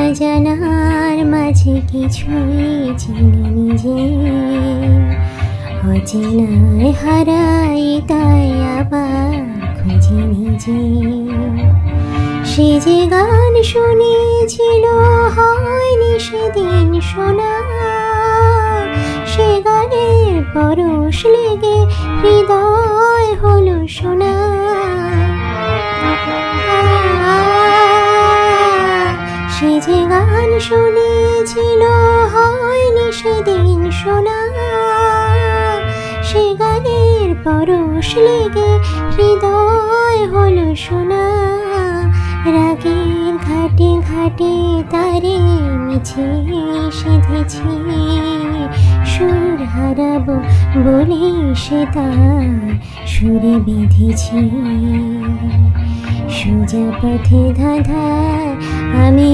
অজানার মাঝে কিছুই চিনিনি যে, অচেনায় হারাই তাই আবার খুঁজিনি যে। সে যে গান শুনেছিল হয়নি সেদিন শোনা, সে গানে পরশ লেগে হৃদয় হলো সোনা। সে যে গান শুনেছিল হয়নি সেদিন শোনা, সে গানের পরশ লেগে হৃদয় হলো সোনা। রাগের ঘাটে ঘাটে তারে মিছে সেধেছি, সুর হারাবো বলে সে তার সুরে বেঁধেছি। সোজা পথে ধাঁধায় আমি